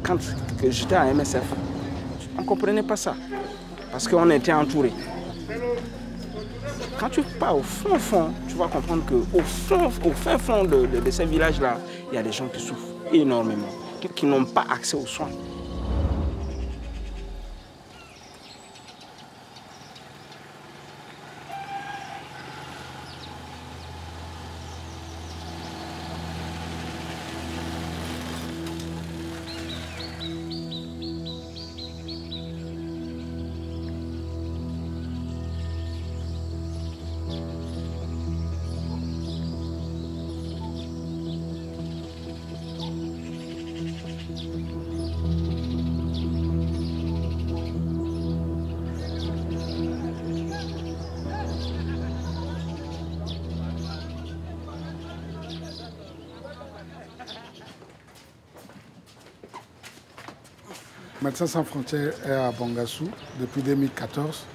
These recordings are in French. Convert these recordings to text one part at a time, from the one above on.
Quand j'étais à MSF, on ne comprenait pas ça, parce qu'on était entourés. Quand tu pars au fond, tu vas comprendre qu'au fin fond de ces villages-là, il y a des gens qui souffrent énormément, qui n'ont pas accès aux soins. Médecins sans frontières est à Bangassou depuis 2014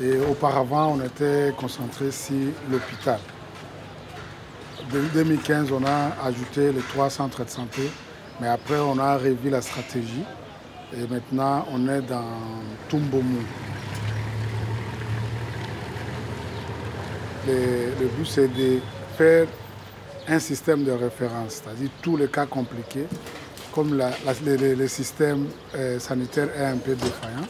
et auparavant on était concentré sur l'hôpital. Depuis 2015 on a ajouté les 3 centres de santé, mais après on a revu la stratégie et maintenant on est dans Tumbomu. Le but c'est de faire un système de référence, c'est-à-dire tous les cas compliqués. Comme le système sanitaire est un peu défaillant,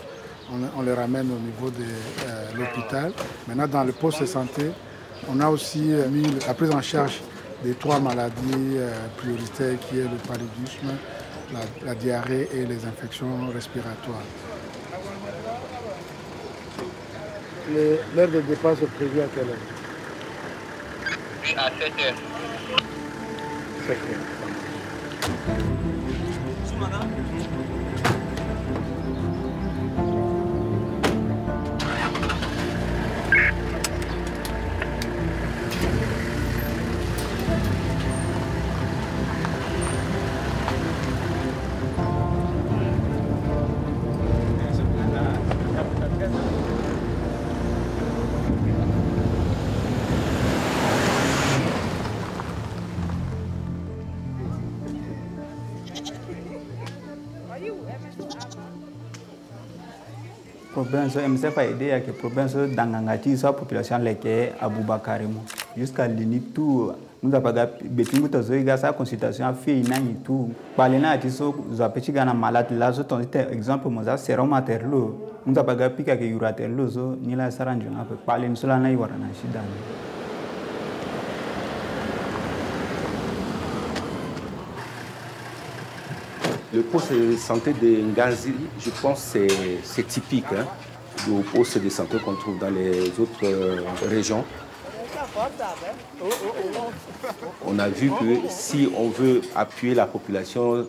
on les ramène au niveau de l'hôpital. Maintenant, dans le poste de santé, on a aussi mis la prise en charge des 3 maladies prioritaires qui est le paludisme, la diarrhée et les infections respiratoires. L'heure de départ est prévue à quelle heure? À 7 heures. 7 heures. MSF a aidé à que province d'Angangati soit population leke Aboubakarimo. Jusqu'à l'unité tout, nous avons betingu tozoiga sa consultation a fait inani tout. Balena atiso zapeti gana malade là zo ton exemple moza serum materlo. Nous avons pika ke yuraterlo zo ni la saranjuna pe palen sola na iwarana shida. Le poste de santé de Nganzi, je pense que c'est typique du poste de santé qu'on trouve dans les autres régions. On a vu que si on veut appuyer la population,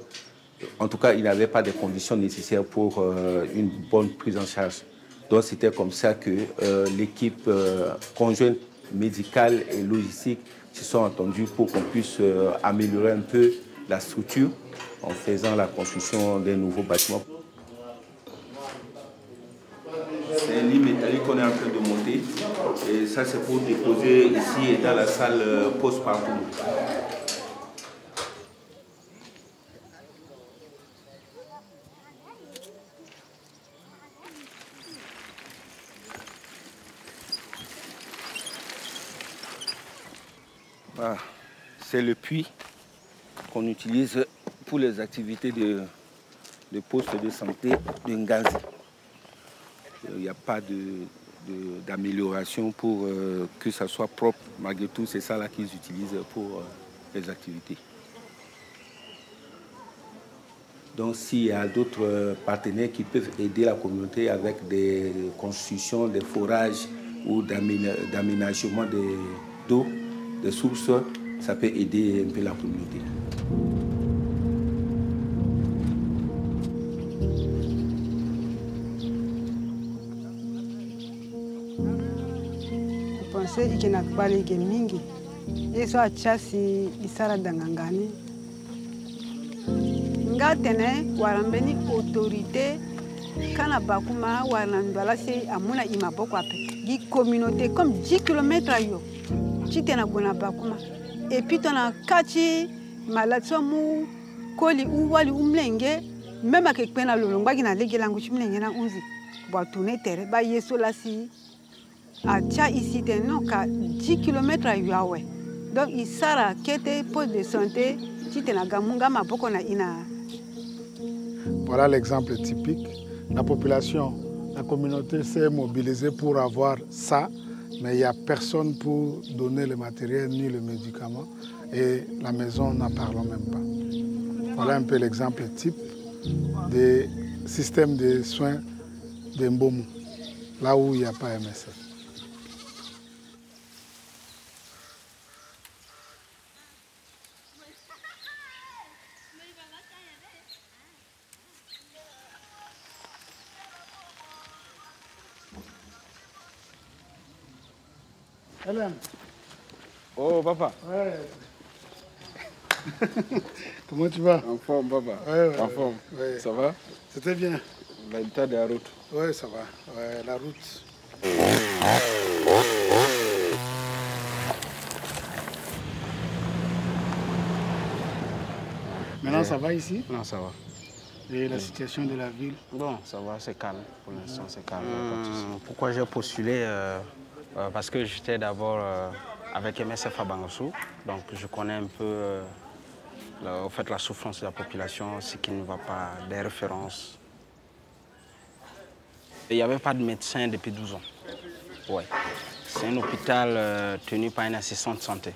en tout cas, il n'y avait pas de conditions nécessaires pour une bonne prise en charge. Donc c'était comme ça que l'équipe conjointe médicale et logistique se sont entendues pour qu'on puisse améliorer un peu la structure en faisant la construction d'un nouveau bâtiment. C'est un lit métallique qu'on est en train de monter et ça c'est pour déposer ici dans la salle post-partum. Voilà. C'est le puits qu'on utilise pour les activités de poste de santé de Nganzi. Il n'y a pas d'amélioration pour que ça soit propre. Malgré tout, c'est ça là qu'ils utilisent pour les activités. Donc s'il y a d'autres partenaires qui peuvent aider la communauté avec des constructions, des forages ou d'aménagement d'eau, des sources, ça peut aider un peu la communauté. Pense ikina kubali ke mingi yeso achasi isara dangangani ngatene warambeni autorité kana bakuma warandala se amuna imaboko ape gi communauté comme 10 km ayo chitena bona bakuma et puis tona kati malade so mu koli uwali umlenge même avec pena lolongba qui na legi langu chimlenge na unzi ba tourner terre ba yeso la si a tia ici non ka 10 km à Yawe donc il sara kete poste de santé ti tena gamunga maboko na ina. Voilà l'exemple typique. La population, la communauté s'est mobilisée pour avoir ça, mais il n'y a personne pour donner le matériel ni le médicament et la maison n'en parlons même pas. Voilà un peu l'exemple type des systèmes de soins de Mbomu, là où il n'y a pas MSF. Hélène. Oh, papa. Ouais. Comment tu vas? En forme, papa. Ouais. En forme. Ouais. Ça va? C'était bien. L'état de la route. Oui, ça va. Ouais, la route. Maintenant, ça va ici? Non, ça va. Et la situation de la ville? Bon, ça va, c'est calme. Pour l'instant, c'est calme. Pourquoi j'ai postulé? Parce que j'étais d'abord avec MSF à Bangassou, donc je connais un peu en fait, la souffrance de la population, ce qui ne va pas, des références. Il n'y avait pas de médecin depuis 12 ans. Ouais. C'est un hôpital tenu par une assistante de santé.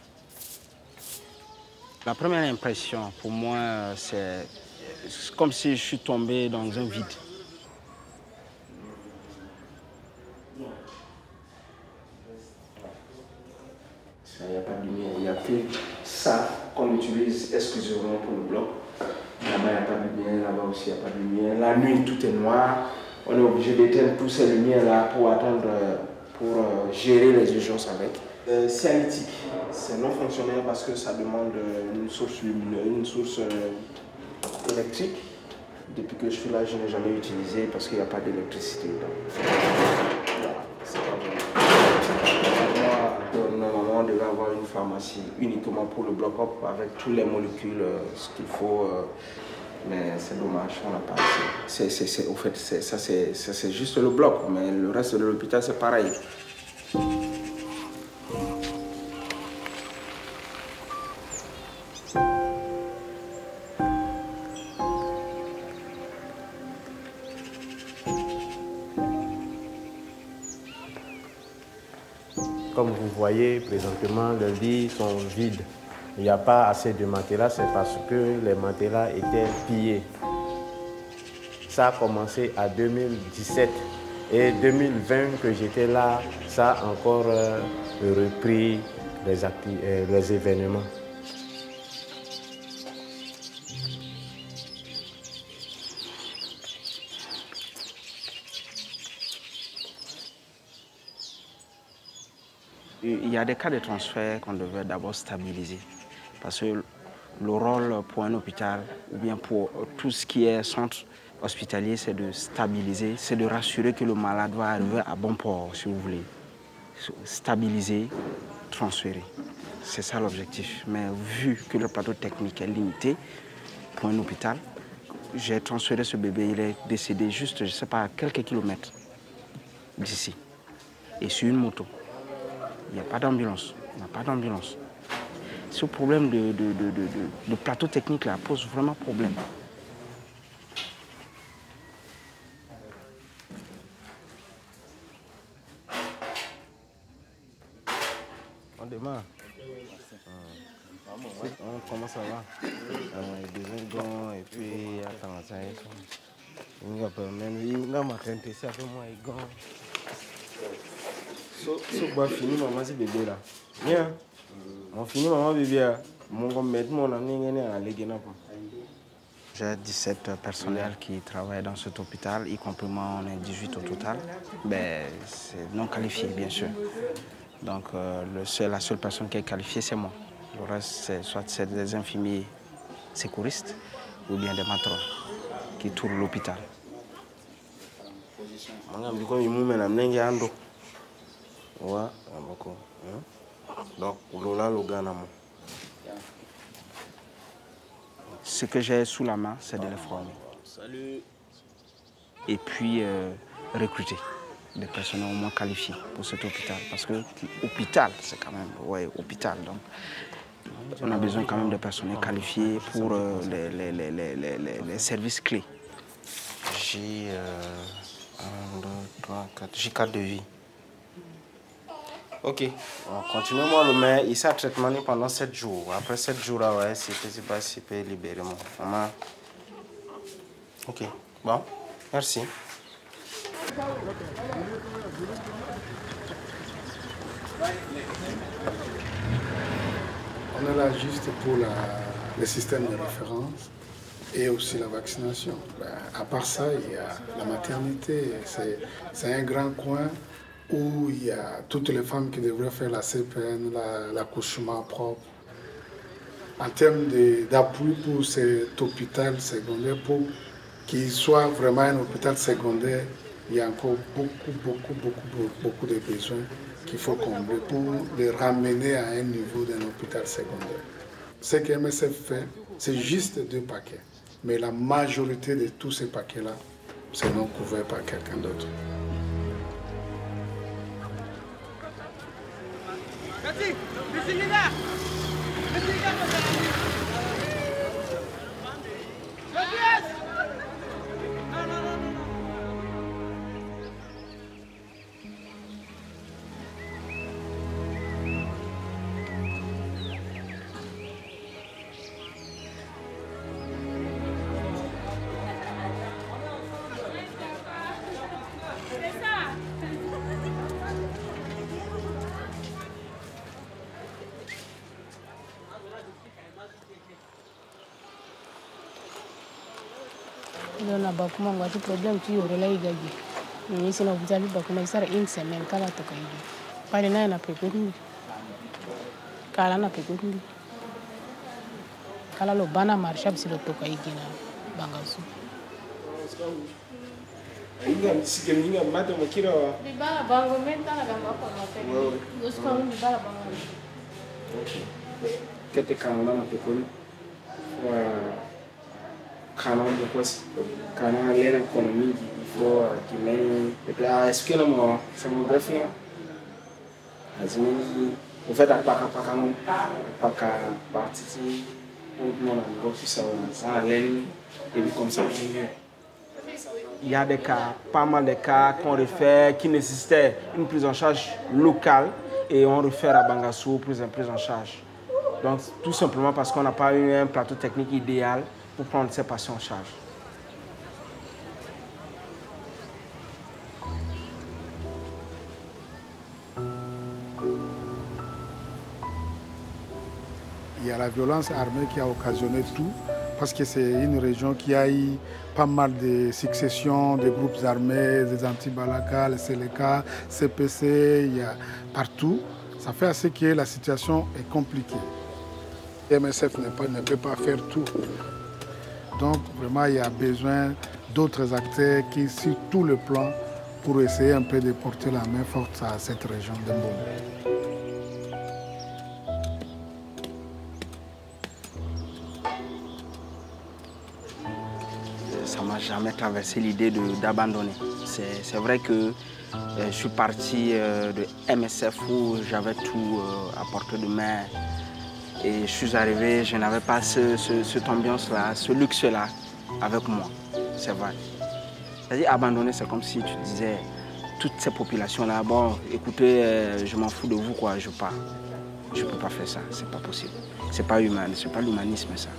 La première impression pour moi, c'est comme si je suis tombé dans un vide. Il n'y a pas de lumière, il n'y a que ça qu'on utilise exclusivement pour le bloc. Là-bas, il n'y a pas de lumière, là-bas aussi, il n'y a pas de lumière. La nuit, tout est noir. On est obligé d'éteindre toutes ces lumières-là pour attendre, pour gérer les urgences avec. Cialytique, c'est non fonctionnel parce que ça demande une source lumineuse, une source électrique. Depuis que je suis là, je n'ai jamais utilisé parce qu'il n'y a pas d'électricité dedans. Voilà, c'est pas bon. Normalement, on devait avoir une pharmacie uniquement pour le bloc-up avec toutes les molécules, ce qu'il faut. Mais c'est dommage, on n'a pas assez. Au fait, ça c'est juste le bloc, mais le reste de l'hôpital c'est pareil. Comme vous voyez, présentement, les lits sont vides. Il n'y a pas assez de matelas, c'est parce que les matelas étaient pillés. Ça a commencé en 2017 et 2020 que j'étais là, ça a encore repris les événements. Il y a des cas de transfert qu'on devait d'abord stabiliser. Parce que le rôle pour un hôpital, ou bien pour tout ce qui est centre hospitalier, c'est de stabiliser, c'est de rassurer que le malade va arriver à bon port, si vous voulez. Stabiliser, transférer. C'est ça l'objectif. Mais vu que le plateau technique est limité pour un hôpital, j'ai transféré ce bébé, il est décédé juste, je ne sais pas, à quelques kilomètres d'ici. Et sur une moto. Il n'y a pas d'ambulance. On n'a pas d'ambulance. Ce problème de plateau technique là pose vraiment problème. On démarre. Comment ça va? Des gants et puis attends, ça y est. On va m'attendre ici avec moi et gants. So quoi fini maman c'est bébé là. Bien. On finit maman bébé. Mon gars met mon ami à l'égena. J'ai 17 personnels qui travaillent dans cet hôpital, y compris moi, on est 18 au total. Ben, c'est non qualifié, bien sûr. Donc, la seule personne qui est qualifiée, c'est moi. Le reste, c'est des infirmiers secouristes ou bien des matrons qui tournent l'hôpital. Donc, Lola Logana. ce que j'ai sous la main, c'est de les former. Et puis recruter des personnels au moins qualifiés pour cet hôpital. Parce que l'hôpital, c'est quand même, ouais, hôpital. Donc, on a besoin quand même de personnels qualifiés pour les services clés. J'ai 1, 2, 3, 4, j'ai 4 devis. Ok, continuez-moi le mail. Il s'est traitement pendant 7 jours. Après 7 jours, là, ouais, c'est pas si peut libérer mon maman. Ok, bon, merci. On est là juste pour le système de référence et aussi la vaccination. À part ça, il y a la maternité. C'est un grand coin où il y a toutes les femmes qui devraient faire la CPN, l'accouchement propre. En termes d'appui pour cet hôpital secondaire, pour qu'il soit vraiment un hôpital secondaire, il y a encore beaucoup de besoins qu'il faut combler pour les ramener à un niveau d'un hôpital secondaire. Ce que MSF fait, c'est juste 2 paquets. Mais la majorité de tous ces paquets-là, c'est non couvert par quelqu'un d'autre. Dona bakuma ngati problem tu yoro la igagi. Ni sina obzali bakuma isara in semen kala to kaidi. Pale naye na pekundi. Kala na pekundi. Kala lo bana marsha bisilo to kaidi na bangasu. Inga msike minga mata mkira wa. Libala bango menta na gamba kwa mapeni. Usko libala bango. Kete kana na pekundi. Wa kana depois kana lena economia for que nem a esquina mo samografia azini o fait da paka partie on mon negócio ça lene et puis comme ça il y a des cas, pas mal de cas qu'on refait qui nécessitaient une prise en charge locale et on refait à Bangassou pour une prise en charge. Donc tout simplement parce qu'on n'a pas eu un plateau technique idéal pour prendre ces patients en charge. Il y a la violence armée qui a occasionné tout, parce que c'est une région qui a eu pas mal de successions de groupes armés, des anti-Balaka, les Seleka, CPC, il y a partout. Ça fait assez que la situation est compliquée. MSF ne peut pas faire tout. Donc vraiment, il y a besoin d'autres acteurs qui, sur tout le plan, pour essayer un peu de porter la main forte à cette région de Mbombe. Ça ne m'a jamais traversé l'idée d'abandonner. C'est vrai que je suis parti de MSF où j'avais tout à portée de main. Et je suis arrivé, je n'avais pas cette ambiance-là, ce luxe-là avec moi. C'est vrai. C'est-à-dire abandonner, c'est comme si tu disais, toutes ces populations-là, bon, écoutez, je m'en fous de vous, quoi, je pars. Je ne peux pas faire ça, c'est pas possible. C'est pas humain, c'est pas l'humanisme, ça.